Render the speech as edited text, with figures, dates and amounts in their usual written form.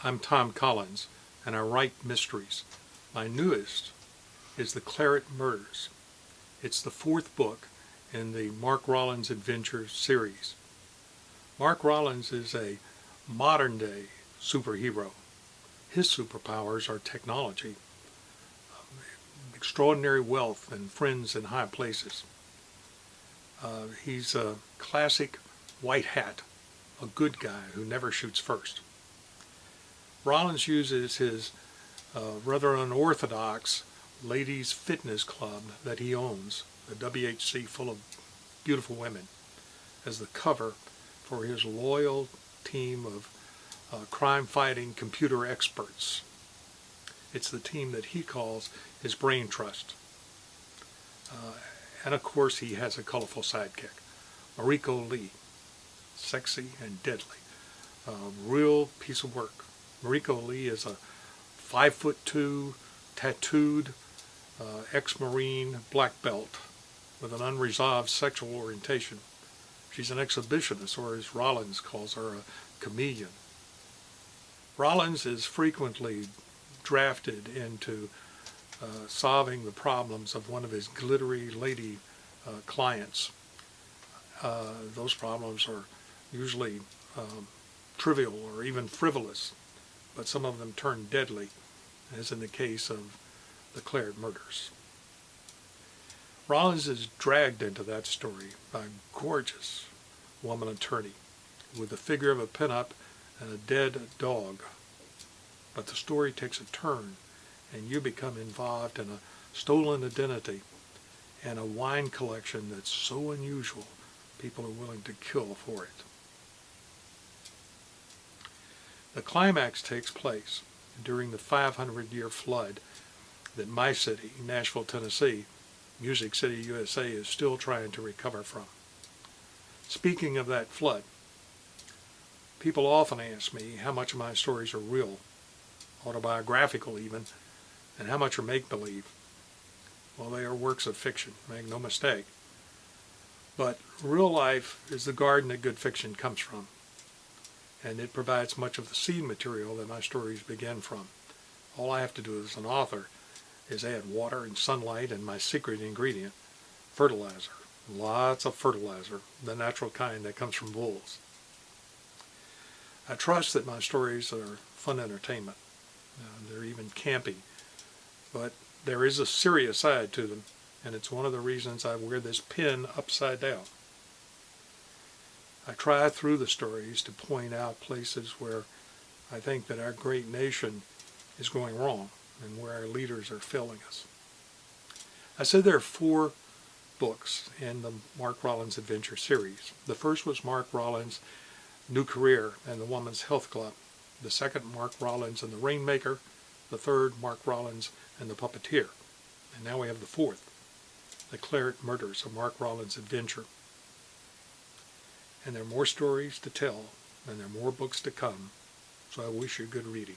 I'm Tom Collins, and I write mysteries. My newest is The Claret Murders. It's the fourth book in the Mark Rollins Adventures series. Mark Rollins is a modern-day superhero. His superpowers are technology, extraordinary wealth, and friends in high places. He's a classic white hat, a good guy who never shoots first. Rollins uses his rather unorthodox ladies' fitness club that he owns, the WHC full of beautiful women, as the cover for his loyal team of crime-fighting computer experts. It's the team that he calls his brain trust. And of course he has a colorful sidekick, Mariko Lee, sexy and deadly, real piece of work. Mariko Lee is a 5'2", tattooed, ex-Marine black belt with an unresolved sexual orientation. She's an exhibitionist, or as Rollins calls her, a chameleon. Rollins is frequently drafted into solving the problems of one of his glittery lady clients. Those problems are usually trivial or even frivolous, but some of them turn deadly, as in the case of the Claret murders. Rollins is dragged into that story by a gorgeous woman attorney with the figure of a pinup and a dead dog. But the story takes a turn, and you become involved in a stolen identity and a wine collection that's so unusual people are willing to kill for it. The climax takes place during the 500-year flood that my city, Nashville, Tennessee, Music City, USA, is still trying to recover from. Speaking of that flood, people often ask me how much of my stories are real, autobiographical even, and how much are make-believe. Well, they are works of fiction, make no mistake. But real life is the garden that good fiction comes from, and it provides much of the seed material that my stories begin from. All I have to do as an author is add water and sunlight and my secret ingredient, fertilizer. Lots of fertilizer, the natural kind that comes from wolves. I trust that my stories are fun entertainment. They're even campy, but there is a serious side to them, and it's one of the reasons I wear this pin upside down. I try through the stories to point out places where I think that our great nation is going wrong and where our leaders are failing us. I said there are 4 books in the Mark Rollins Adventure series. The first was Mark Rollins' New Career and the Woman's Health Club. The second, Mark Rollins and the Rainmaker. The third, Mark Rollins and the Puppeteer. And now we have the fourth, The Claret Murders, of Mark Rollins' Adventure. And there are more stories to tell, and there are more books to come, so I wish you good reading.